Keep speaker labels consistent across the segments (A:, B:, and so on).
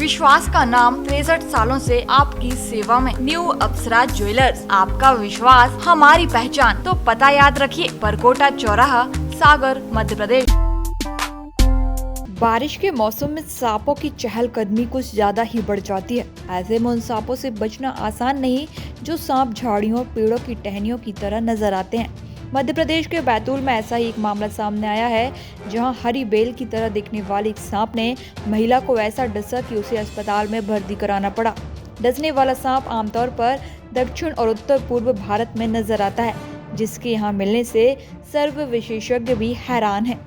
A: विश्वास का नाम 63 सालों से आपकी सेवा में। न्यू अप्सरा ज्वेलर्स, आपका विश्वास हमारी पहचान। तो पता याद रखिए, परकोटा चौराहा, सागर, मध्य प्रदेश। बारिश के मौसम में सांपों की चहलकदमी कुछ ज्यादा ही बढ़ जाती है। ऐसे में उन सांपों से बचना आसान नहीं, जो सांप झाड़ियों, पेड़ों की टहनियों की तरह नजर आते हैं। मध्य प्रदेश के बैतूल में ऐसा ही एक मामला सामने आया है, जहां हरी बेल की तरह दिखने वाले एक सांप ने महिला को ऐसा डसा कि उसे अस्पताल में भर्ती कराना पड़ा। डसने वाला सांप आमतौर पर दक्षिण और उत्तर पूर्व भारत में नजर आता है, जिसके यहाँ मिलने से सर्व विशेषज्ञ भी हैरान हैं।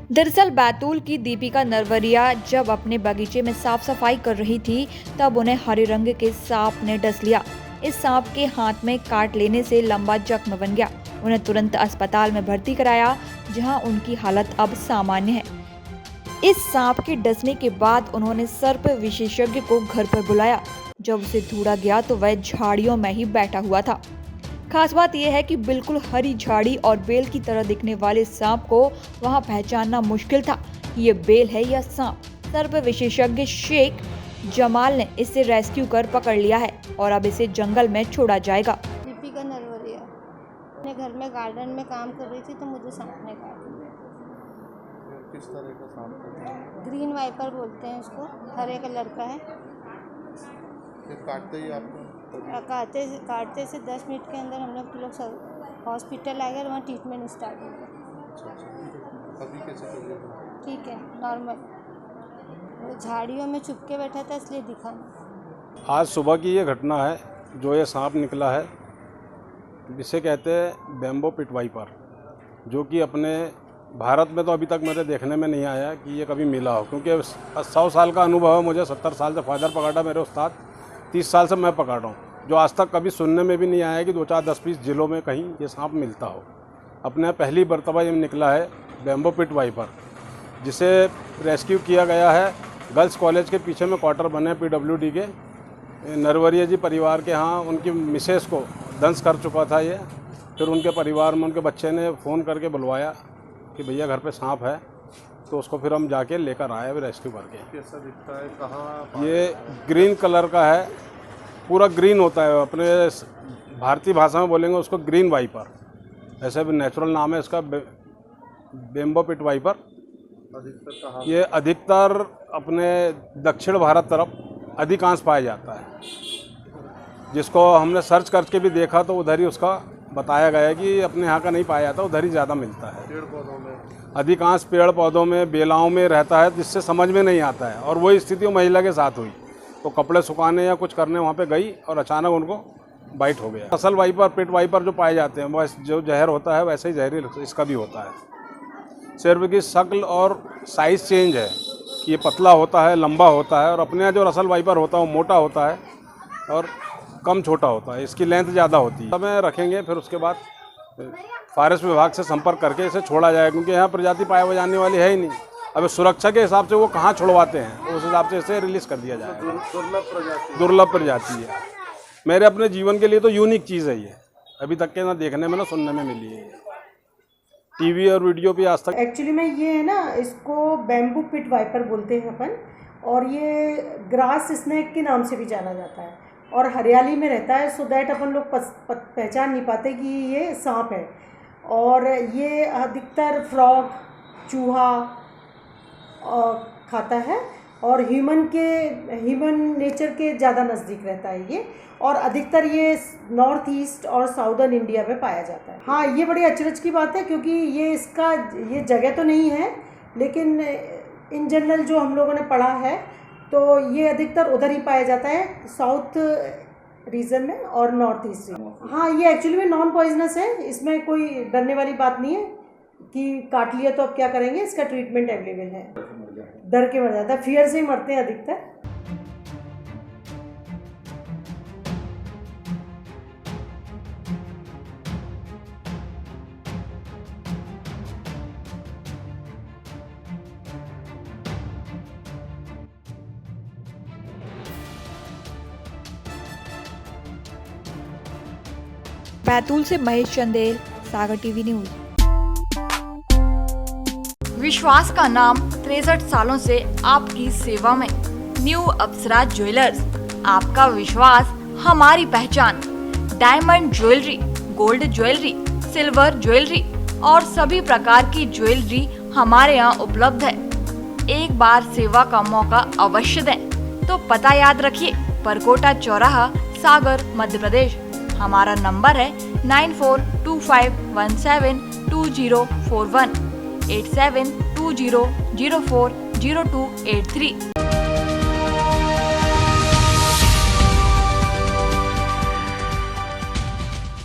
A: दरअसल बैतूल की दीपिका नरवरिया जब अपने बगीचे में साफ सफाई कर रही थी, तब उन्हें हरे रंग के सांप ने डस लिया। इस सांप के हाथ में काट लेने से लंबा जख्म बन गया। उन्हें तुरंत अस्पताल में भर्ती कराया, जहां उनकी हालत अब सामान्य है। इस सांप के डसने के बाद उन्होंने सर्प विशेषज्ञ को घर पर बुलाया। जब उसे ढूंढा गया तो वह झाड़ियों में ही बैठा हुआ था। खास बात यह है कि बिल्कुल हरी झाड़ी और बेल की तरह दिखने वाले सांप को वहां पहचानना मुश्किल था कि ये बेल है या सांप। सर्प विशेषज्ञ शेख जमाल ने इसे रेस्क्यू कर पकड़ लिया है और अब इसे जंगल में छोड़ा जाएगा।
B: दीपिका नरवरिया अपने घर में गार्डन में काम कर रही थी तो मुझे सांप ने काट लिया।
C: किस तरह का सांप था?
B: ग्रीन वाइपर बोलते हैं उसको, हरे कलर का है।
C: फिर काटते ही आपको
B: काटते से 10 मिनट के अंदर हम लोग हॉस्पिटल आ गए, वहाँ ट्रीटमेंट स्टार्ट हो गया।
C: अच्छा। अभी कैसे तबीयत है?
B: ठीक है, नॉर्मल। वो झाड़ियों में छुप के बैठा था, इसलिए दिखा नहीं।
D: आज सुबह की ये घटना है। जो ये सांप निकला है, इसे कहते हैं बैम्बो पिट वाइपर, जो कि अपने भारत में तो अभी तक मेरे देखने में नहीं आया कि ये कभी मिला हो, क्योंकि 100 साल का अनुभव है मुझे। 70 साल से फादर पकड़ा, मेरे उस्ताद 30 साल से मैं पकड़ रहा हूँ, जो आज तक कभी सुनने में भी नहीं आया कि 2, 4, 10, 20 जिलों में कहीं ये सांप मिलता हो। अपने पहली मर्तबा ये निकला है बैम्बो पिट वाइपर, जिसे रेस्क्यू किया गया है। गर्ल्स कॉलेज के पीछे में क्वार्टर बने PWD के, नरवरिया जी परिवार के यहाँ उनकी मिसेस को दंश कर चुका था ये। फिर उनके परिवार में उनके बच्चे ने फ़ोन करके बुलवाया कि भैया घर पे सांप है, तो उसको फिर हम जाके लेकर आए रेस्क्यू करके।
C: कैसा दिखता है? कहाँ?
D: ये ग्रीन कलर का है, पूरा ग्रीन होता है। अपने भारतीय भाषा में बोलेंगे उसको ग्रीन वाइपर, ऐसे भी नेचुरल नाम है इसका, बैम्बो पिट वाइपर।
C: अधिकतर कहाँ?
D: ये अधिकतर अपने दक्षिण भारत तरफ अधिकांश पाया जाता है। जिसको हमने सर्च करके भी देखा तो उधर ही उसका बताया गया है कि अपने यहाँ का नहीं पाया जाता, उधर ही ज़्यादा मिलता है।
C: पेड़ पौधों में?
D: अधिकांश पेड़ पौधों में, बेलाओं में रहता है, जिससे समझ में नहीं आता है। और वही स्थिति महिला के साथ हुई, तो कपड़े सुखाने या कुछ करने वहाँ पे गई और अचानक उनको बाइट हो गया। असल वाइपर, पिट वाइपर जो पाए जाते हैं, वह जो जहर होता है वैसे ही जहरी इसका भी होता है। सिर्फ की शक्ल और साइज़ चेंज है कि ये पतला होता है, लंबा होता है, और अपने यहाँ जो असल वाइपर होता है वो मोटा होता है और कम छोटा होता है। इसकी लेंथ ज़्यादा होती है। समय रखेंगे, फिर उसके बाद फॉरेस्ट विभाग से संपर्क करके इसे छोड़ा जाए, क्योंकि यहाँ प्रजाति पाए जाने वाली है ही नहीं। अब सुरक्षा के हिसाब से वो कहाँ छुड़वाते हैं, तो उस हिसाब से इसे रिलीज़ कर दिया जाए। दुर्लभ प्रजाति है। मेरे अपने जीवन के लिए तो यूनिक चीज़ है ये, अभी तक के ना देखने में ना सुनने में मिली है। टीवी और वीडियो भी आज तक।
E: एक्चुअली में ये है ना, इसको बैम्बू पिट वाइपर बोलते हैं अपन, और ये ग्रास स्नेक के नाम से भी जाना जाता है और हरियाली में रहता है, सो दैट अपन लोग पहचान नहीं पाते कि ये सांप है। और ये अधिकतर फ्रॉग, चूहा खाता है और ह्यूमन नेचर के ज़्यादा नज़दीक रहता है ये, और अधिकतर ये नॉर्थ ईस्ट और साउदर्न इंडिया में पाया जाता है। हाँ, ये बड़ी अचरज की बात है, क्योंकि ये जगह तो नहीं है, लेकिन इन जनरल जो हम लोगों ने पढ़ा है तो ये अधिकतर उधर ही पाया जाता है, साउथ रीजन में और नॉर्थ ईस्ट रीजन। हाँ, ये एक्चुअली में नॉन पॉइजनस है, इसमें कोई डरने वाली बात नहीं है कि काट लिया तो अब क्या करेंगे। इसका ट्रीटमेंट अवेलेबल है। डर के मर जाता है, फियर से ही मरते हैं अधिकतर।
A: बैतूल से महेश चंदेल, सागर टीवी न्यूज। विश्वास का नाम 63 सालों से आपकी सेवा में। न्यू अप्सरा ज्वेलर्स, आपका विश्वास हमारी पहचान। Diamond jewellery, gold jewellery, silver jewellery और सभी प्रकार की ज्वेलरी हमारे यहाँ उपलब्ध है। एक बार सेवा का मौका अवश्य दें। तो पता याद रखिए, परकोटा चौराहा, सागर, मध्य प्रदेश। हमारा नंबर है 9425172041 8720040283।